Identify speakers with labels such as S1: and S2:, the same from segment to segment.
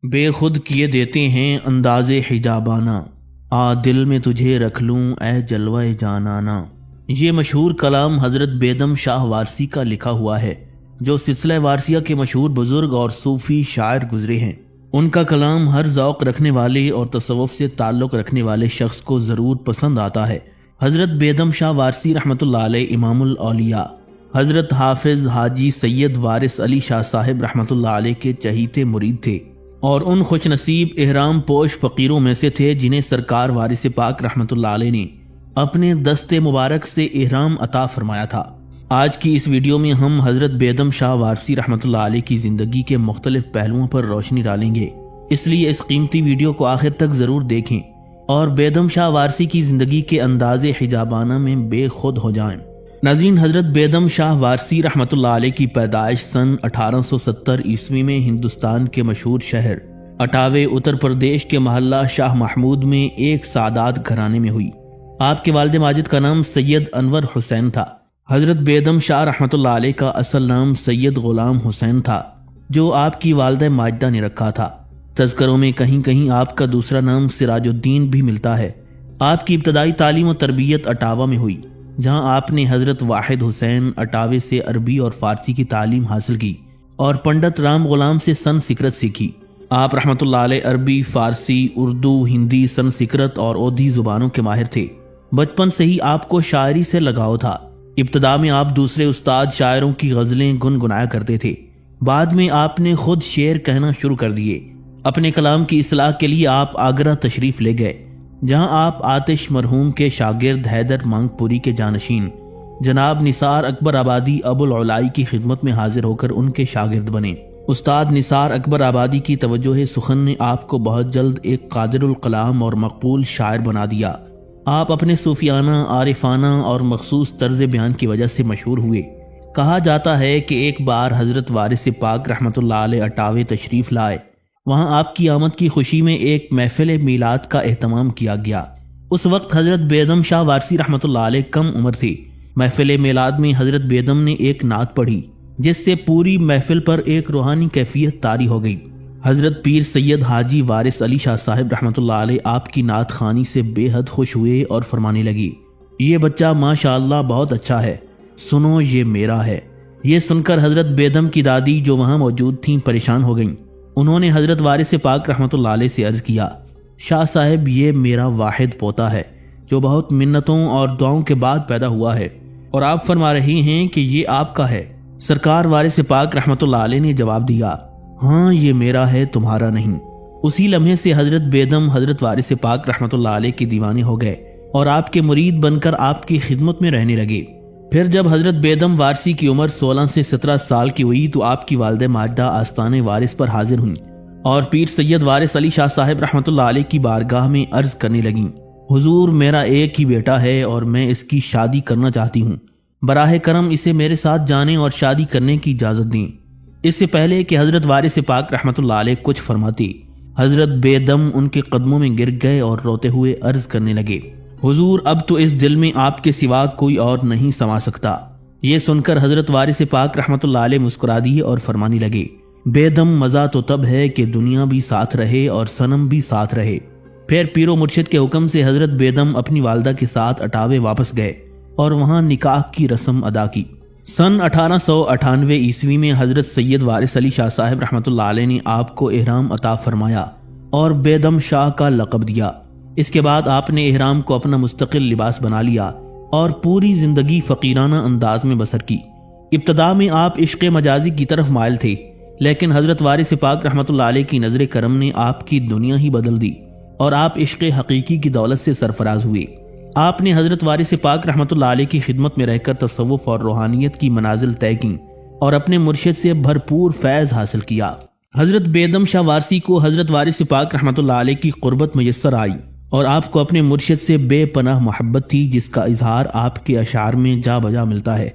S1: بے خود کیے دیتے ہیں انداز حجابانہ، آ دل میں تجھے رکھ لوں اے جلوہ جانانا۔ یہ مشہور کلام حضرت بیدم شاہ وارسی کا لکھا ہوا ہے، جو سلسلہ وارثیہ کے مشہور بزرگ اور صوفی شاعر گزرے ہیں۔ ان کا کلام ہر ذوق رکھنے والے اور تصوف سے تعلق رکھنے والے شخص کو ضرور پسند آتا ہے۔ حضرت بیدم شاہ وارسی رحمۃ اللہ علیہ امام الاولیاء، حضرت حافظ حاجی سید وارث علی شاہ صاحب رحمۃ اللہ علیہ کے چہیتے مرید تھے، اور ان خوش نصیب احرام پوش فقیروں میں سے تھے جنہیں سرکار وارث پاک رحمۃ اللہ علیہ نے اپنے دست مبارک سے احرام عطا فرمایا تھا۔ آج کی اس ویڈیو میں ہم حضرت بیدم شاہ وارسی رحمۃ اللہ علیہ کی زندگی کے مختلف پہلوؤں پر روشنی ڈالیں گے، اس لیے اس قیمتی ویڈیو کو آخر تک ضرور دیکھیں اور بیدم شاہ وارسی کی زندگی کے انداز حجابانہ میں بے خود ہو جائیں۔ ناظرین، حضرت بیدم شاہ وارسی رحمۃ اللہ علیہ کی پیدائش سن 1870 عیسوی میں ہندوستان کے مشہور شہر اٹاوے اتر پردیش کے محلہ شاہ محمود میں ایک سادات گھرانے میں ہوئی۔ آپ کے والد ماجد کا نام سید انور حسین تھا۔ حضرت بیدم شاہ رحمۃ اللہ علیہ کا اصل نام سید غلام حسین تھا، جو آپ کی والدہ ماجدہ نے رکھا تھا۔ تذکروں میں کہیں کہیں آپ کا دوسرا نام سراج الدین بھی ملتا ہے۔ آپ کی ابتدائی تعلیم و تربیت اٹاوہ میں ہوئی، جہاں آپ نے حضرت واحد حسین اٹاوے سے عربی اور فارسی کی تعلیم حاصل کی اور پنڈت رام غلام سے سنسکرت سیکھی۔ آپ رحمۃ اللہ علیہ عربی، فارسی، اردو، ہندی، سنسکرت اور اودھی زبانوں کے ماہر تھے۔ بچپن سے ہی آپ کو شاعری سے لگاؤ تھا۔ ابتدا میں آپ دوسرے استاد شاعروں کی غزلیں گنگنایا کرتے تھے، بعد میں آپ نے خود شعر کہنا شروع کر دیے۔ اپنے کلام کی اصلاح کے لیے آپ آگرہ تشریف لے گئے، جہاں آپ آتش مرحوم کے شاگرد حیدر مانگ پوری کے جانشین جناب نثار اکبر آبادی ابو العلائی کی خدمت میں حاضر ہو کر ان کے شاگرد بنے۔ استاد نثار اکبر آبادی کی توجہ سخن نے آپ کو بہت جلد ایک قادر الکلام اور مقبول شاعر بنا دیا۔ آپ اپنے صوفیانہ، عارفانہ اور مخصوص طرز بیان کی وجہ سے مشہور ہوئے۔ کہا جاتا ہے کہ ایک بار حضرت وارث پاک رحمۃ اللہ علیہ اٹاوے تشریف لائے۔ وہاں آپ کی آمد کی خوشی میں ایک محفل میلاد کا اہتمام کیا گیا۔ اس وقت حضرت بیدم شاہ وارسی رحمۃ اللہ علیہ کم عمر تھے۔ محفل میلاد میں حضرت بیدم نے ایک نعت پڑھی، جس سے پوری محفل پر ایک روحانی کیفیت طاری ہو گئی۔ حضرت پیر سید حاجی وارث علی شاہ صاحب رحمۃ اللہ علیہ آپ کی نعت خوانی سے بے حد خوش ہوئے اور فرمانے لگے، یہ بچہ ماشاء اللہ بہت اچھا ہے، سنو یہ میرا ہے۔ یہ سن کر حضرت بیدم کی دادی جو وہاں موجود تھیں پریشان ہو گئیں۔ انہوں نے حضرت وارث پاک رحمۃ اللہ علیہ سے عرض کیا، شاہ صاحب یہ میرا واحد پوتا ہے جو بہت منتوں اور دعاؤں کے بعد پیدا ہوا ہے، اور آپ فرما رہے ہیں کہ یہ آپ کا ہے۔ سرکار وارث پاک رحمۃ اللہ علیہ نے جواب دیا، ہاں یہ میرا ہے، تمہارا نہیں۔ اسی لمحے سے حضرت بیدم حضرت وارث پاک رحمۃ اللہ علیہ کے دیوانے ہو گئے اور آپ کے مرید بن کر آپ کی خدمت میں رہنے لگے۔ پھر جب حضرت بیدم وارسی کی عمر 16 سے 17 سال کی ہوئی تو آپ کی والدہ ماجدہ آستان وارث پر حاضر ہوئیں اور پیر سید وارث علی شاہ صاحب رحمۃ اللہ علیہ کی بارگاہ میں عرض کرنے لگیں، حضور میرا ایک ہی بیٹا ہے اور میں اس کی شادی کرنا چاہتی ہوں، براہ کرم اسے میرے ساتھ جانے اور شادی کرنے کی اجازت دیں۔ اس سے پہلے کہ حضرت وارث پاک رحمۃ اللہ علیہ کچھ فرماتے، حضرت بیدم ان کے قدموں میں گر گئے اور روتے ہوئے عرض کرنے لگے، حضور اب تو اس دل میں آپ کے سوا کوئی اور نہیں سما سکتا۔ یہ سن کر حضرت وارث پاک رحمۃ اللہ علیہ مسکرا دیے اور فرمانے لگے، بیدم مزہ تو تب ہے کہ دنیا بھی ساتھ رہے اور صنم بھی ساتھ رہے۔ پھر پیر و مرشد کے حکم سے حضرت بیدم اپنی والدہ کے ساتھ اٹاوے واپس گئے اور وہاں نکاح کی رسم ادا کی۔ سن 1898 عیسوی میں حضرت سید وارث علی شاہ صاحب رحمۃ اللہ علیہ نے آپ کو احرام عطا فرمایا اور بیدم شاہ کا لقب دیا۔ اس کے بعد آپ نے احرام کو اپنا مستقل لباس بنا لیا اور پوری زندگی فقیرانہ انداز میں بسر کی۔ ابتدا میں آپ عشق مجازی کی طرف مائل تھے، لیکن حضرت وارث پاک رحمۃ اللہ علیہ کی نظر کرم نے آپ کی دنیا ہی بدل دی اور آپ عشق حقیقی کی دولت سے سرفراز ہوئے۔ آپ نے حضرت وارث پاک رحمۃ اللہ علیہ کی خدمت میں رہ کر تصوف اور روحانیت کی منازل طے کی اور اپنے مرشد سے بھرپور فیض حاصل کیا۔ حضرت بیدم شاہ وارسی کو حضرت وارث پاک رحمۃ اللہ علیہ کی قربت میسر آئی اور آپ کو اپنے مرشد سے بے پناہ محبت تھی، جس کا اظہار آپ کے اشعار میں جا بجا ملتا ہے۔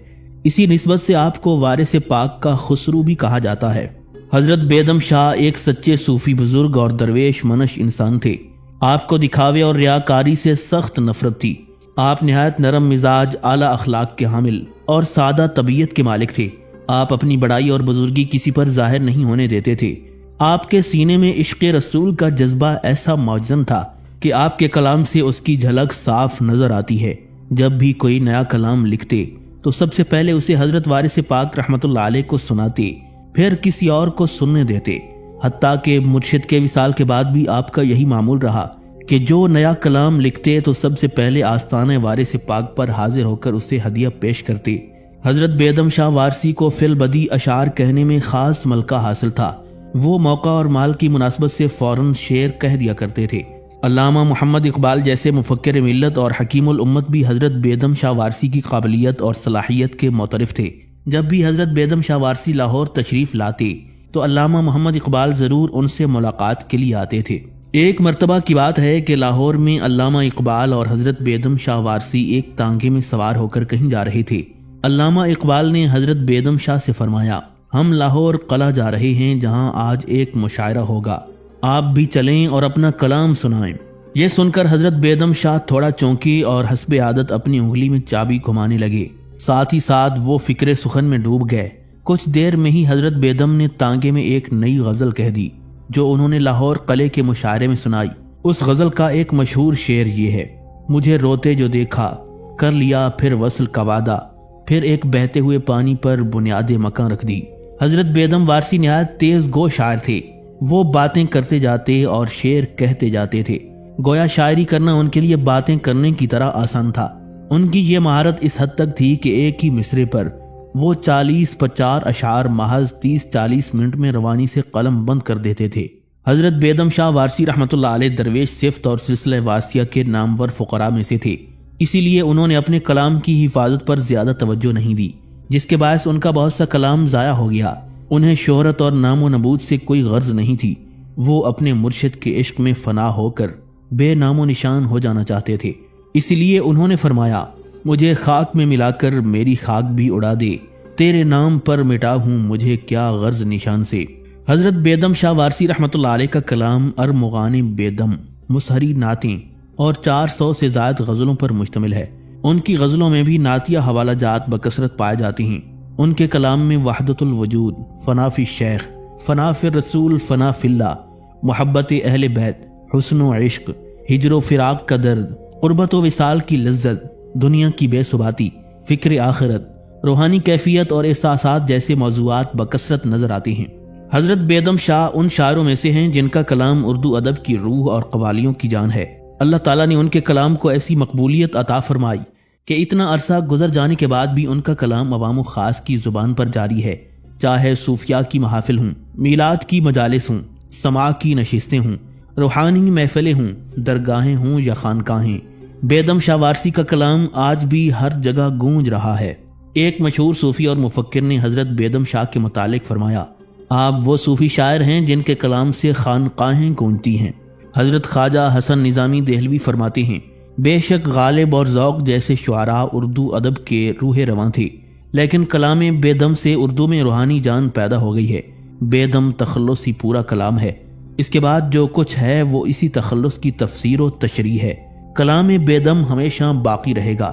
S1: اسی نسبت سے آپ کو وارث پاک کا خسرو بھی کہا جاتا ہے۔ حضرت بیدم شاہ ایک سچے صوفی بزرگ اور درویش منش انسان تھے۔ آپ کو دکھاوے اور ریاکاری سے سخت نفرت تھی۔ آپ نہایت نرم مزاج، اعلیٰ اخلاق کے حامل اور سادہ طبیعت کے مالک تھے۔ آپ اپنی بڑائی اور بزرگی کسی پر ظاہر نہیں ہونے دیتے تھے۔ آپ کے سینے میں عشق رسول کا جذبہ ایسا موجزن تھا کہ آپ کے کلام سے اس کی جھلک صاف نظر آتی ہے۔ جب بھی کوئی نیا کلام لکھتے تو سب سے پہلے اسے حضرت وارث پاک رحمۃ اللہ علیہ کو سناتے، پھر کسی اور کو سننے دیتے۔ حتیٰ کہ مرشد کے وصال کے بعد بھی آپ کا یہی معمول رہا کہ جو نیا کلام لکھتے تو سب سے پہلے آستانہ وارث پاک پر حاضر ہو کر اسے ہدیہ پیش کرتے۔ حضرت بیدم شاہ وارثی کو فی البدی اشعار کہنے میں خاص ملکہ حاصل تھا۔ وہ موقع اور مال کی مناسبت سے فوراً شعر کہہ دیا کرتے تھے۔ علامہ محمد اقبال جیسے مفکر ملت اور حکیم الامت بھی حضرت بیدم شاہ وارثی کی قابلیت اور صلاحیت کے معترف تھے۔ جب بھی حضرت بیدم شاہ وارثی لاہور تشریف لاتے تو علامہ محمد اقبال ضرور ان سے ملاقات کے لیے آتے تھے۔ ایک مرتبہ کی بات ہے کہ لاہور میں علامہ اقبال اور حضرت بیدم شاہ وارثی ایک تانگے میں سوار ہو کر کہیں جا رہے تھے۔ علامہ اقبال نے حضرت بیدم شاہ سے فرمایا، ہم لاہور قلعہ جا رہے ہیں جہاں آج ایک مشاعرہ ہوگا، آپ بھی چلیں اور اپنا کلام سنائیں۔ یہ سن کر حضرت بیدم شاہ تھوڑا چونکے اور حسب عادت اپنی انگلی میں چابی گھمانے لگے، ساتھ ہی ساتھ وہ فکر سخن میں ڈوب گئے۔ کچھ دیر میں ہی حضرت بیدم نے تانگے میں ایک نئی غزل کہہ دی جو انہوں نے لاہور قلعے کے مشاعرے میں سنائی۔ اس غزل کا ایک مشہور شعر یہ ہے، مجھے روتے جو دیکھا کر لیا پھر وصل کا وعدہ، پھر ایک بہتے ہوئے پانی پر بنیاد مکان رکھ دی۔ حضرت بیدم وارثی نہایت تیز گو شاعر تھے۔ وہ باتیں کرتے جاتے اور شعر کہتے جاتے تھے، گویا شاعری کرنا ان کے لیے باتیں کرنے کی طرح آسان تھا۔ ان کی یہ مہارت اس حد تک تھی کہ ایک ہی مصرے پر وہ 40-50 اشعار محض 30-40 منٹ میں روانی سے قلم بند کر دیتے تھے۔ حضرت بیدم شاہ وارثی رحمۃ اللہ علیہ درویش صفت اور سلسلہ واسطیہ کے نامور فقراء میں سے تھے، اسی لیے انہوں نے اپنے کلام کی حفاظت پر زیادہ توجہ نہیں دی، جس کے باعث ان کا بہت سا کلام ضائع ہو گیا۔ انہیں شہرت اور نام و نبوت سے کوئی غرض نہیں تھی، وہ اپنے مرشد کے عشق میں فنا ہو کر بے نام و نشان ہو جانا چاہتے تھے۔ اسی لیے انہوں نے فرمایا، مجھے خاک میں ملا کر میری خاک بھی اڑا دے، تیرے نام پر مٹا ہوں مجھے کیا غرض نشان سے۔ حضرت بیدم شاہ وارثی رحمۃ اللہ علیہ کا کلام ارمغان بیدم، مسہری نعتیں اور 400 سے زائد غزلوں پر مشتمل ہے۔ ان کی غزلوں میں بھی نعتیہ حوالہ جات بکثرت پائے جاتے ہیں۔ ان کے کلام میں وحدت الوجود، فنا فی الشیخ، فنا فی الرسول، فنا فی اللہ، محبت اہل بیت، حسن و عشق، ہجر و فراق کا درد، قربت و وصال کی لذت، دنیا کی بے ثباتی، فکر آخرت، روحانی کیفیت اور احساسات جیسے موضوعات بکثرت نظر آتے ہیں۔ حضرت بیدم شاہ ان شاعروں میں سے ہیں جن کا کلام اردو ادب کی روح اور قوالیوں کی جان ہے۔ اللہ تعالیٰ نے ان کے کلام کو ایسی مقبولیت عطا فرمائی کہ اتنا عرصہ گزر جانے کے بعد بھی ان کا کلام عوام و خاص کی زبان پر جاری ہے، چاہے صوفیاء کی محافل ہوں، میلاد کی مجالس ہوں، سماع کی نشستیں ہوں، روحانی محفلیں ہوں، درگاہیں ہوں یا خانقاہیں، بیدم شاہ وارثی کا کلام آج بھی ہر جگہ گونج رہا ہے۔ ایک مشہور صوفی اور مفکر نے حضرت بیدم شاہ کے متعلق فرمایا، آپ وہ صوفی شاعر ہیں جن کے کلام سے خانقاہیں گونجتی ہیں۔ حضرت خواجہ حسن نظامی دہلوی فرماتے ہیں، بے شک غالب اور ذوق جیسے شعراء اردو ادب کے روح رواں تھے، لیکن کلام بیدم سے اردو میں روحانی جان پیدا ہو گئی ہے۔ بیدم تخلص ہی پورا کلام ہے، اس کے بعد جو کچھ ہے وہ اسی تخلص کی تفسیر و تشریح ہے۔ کلام بیدم ہمیشہ باقی رہے گا۔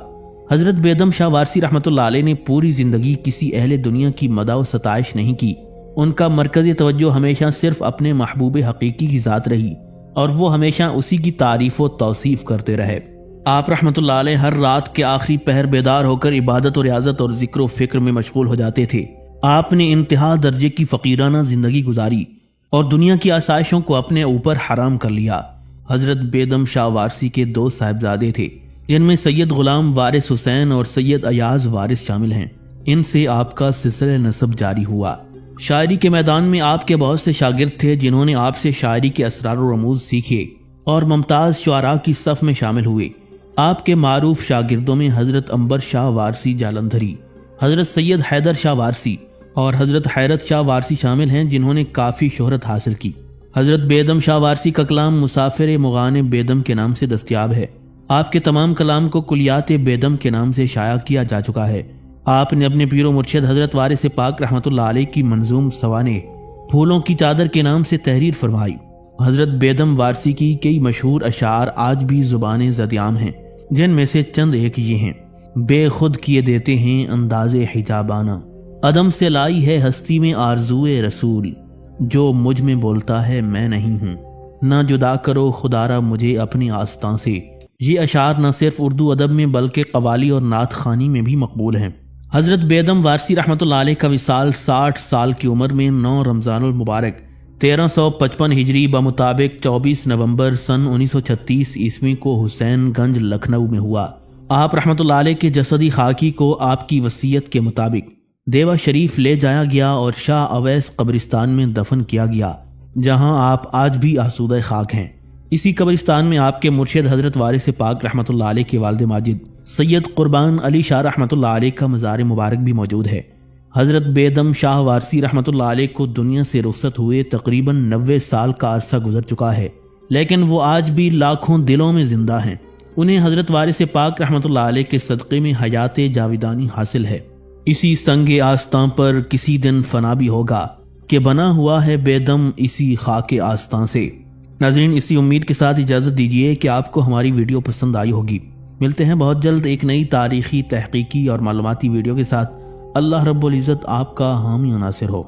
S1: حضرت بیدم شاہ وارثی رحمۃ اللہ علیہ نے پوری زندگی کسی اہل دنیا کی مدح و ستائش نہیں کی۔ ان کا مرکزی توجہ ہمیشہ صرف اپنے محبوب حقیقی کی ذات رہی اور وہ ہمیشہ اسی کی تعریف و توصیف کرتے رہے۔ آپ رحمۃ اللہ علیہ ہر رات کے آخری پہر بیدار ہو کر عبادت و ریاضت اور ذکر و فکر میں مشغول ہو جاتے تھے۔ آپ نے انتہا درجے کی فقیرانہ زندگی گزاری اور دنیا کی آسائشوں کو اپنے اوپر حرام کر لیا۔ حضرت بیدم شاہ وارثی کے 2 صاحبزادے تھے جن میں سید غلام وارث حسین اور سید ایاز وارث شامل ہیں۔ ان سے آپ کا سلسلہ نسب جاری ہوا۔ شاعری کے میدان میں آپ کے بہت سے شاگرد تھے جنہوں نے آپ سے شاعری کے اسرار و رموز سیکھے اور ممتاز شعراء کی صف میں شامل ہوئے۔ آپ کے معروف شاگردوں میں حضرت عنبر شاہ وارثی جالندھری، حضرت سید حیدر شاہ وارثی اور حضرت حیرت شاہ وارثی شامل ہیں جنہوں نے کافی شہرت حاصل کی۔ حضرت بیدم شاہ وارثی کا کلام مسافر مغان بیدم کے نام سے دستیاب ہے۔ آپ کے تمام کلام کو کلیات بیدم کے نام سے شائع کیا جا چکا ہے۔ آپ نے اپنے پیر و مرشد حضرت وارث پاک رحمۃ اللہ علیہ کی منظوم سوانح پھولوں کی چادر کے نام سے تحریر فرمائی۔ حضرت بیدم وارثی کی کئی مشہور اشعار آج بھی زبان زدیام ہیں، جن میں سے چند ایک یہ ہیں، بے خود کیے دیتے ہیں انداز حجابانہ، عدم سے لائی ہے ہستی میں آرزوئے رسول، جو مجھ میں بولتا ہے میں نہیں ہوں، نہ جدا کرو خدارا مجھے اپنی آستاں سے۔ یہ اشعار نہ صرف اردو ادب میں بلکہ قوالی اور نعت خوانی میں بھی مقبول ہیں۔ حضرت بیدم وارثی رحمۃ اللہ علیہ کا وصال 60 سال کی عمر میں 9 رمضان المبارک 1355 ہجری بمطابق 24 نومبر سن 1936 عیسوی کو حسین گنج لکھنؤ میں ہوا۔ آپ رحمۃ اللہ علیہ کے جسدی خاکی کو آپ کی وصیت کے مطابق دیوا شریف لے جایا گیا اور شاہ اویس قبرستان میں دفن کیا گیا، جہاں آپ آج بھی آسودہ خاک ہیں۔ اسی قبرستان میں آپ کے مرشد حضرت وارث پاک رحمۃ اللہ علیہ کے والد ماجد سید قربان علی شاہ رحمۃ اللہ علیہ کا مزار مبارک بھی موجود ہے۔ حضرت بیدم شاہ وارثی رحمۃ اللہ علیہ کو دنیا سے رخصت ہوئے تقریباً 90 سال کا عرصہ گزر چکا ہے، لیکن وہ آج بھی لاکھوں دلوں میں زندہ ہیں۔ انہیں حضرت وارث پاک رحمۃ اللہ علیہ کے صدقے میں حیات جاویدانی حاصل ہے۔ اسی سنگ آستاں پر کسی دن فنا بھی ہوگا کہ بنا ہوا ہے بیدم اسی خاک آستاں سے۔ ناظرین، اسی امید کے ساتھ اجازت دیجیے کہ آپ کو ہماری ویڈیو پسند آئی ہوگی۔ ملتے ہیں بہت جلد ایک نئی تاریخی، تحقیقی اور معلوماتی ویڈیو کے ساتھ۔ اللہ رب العزت آپ کا حامی و ناصر ہو۔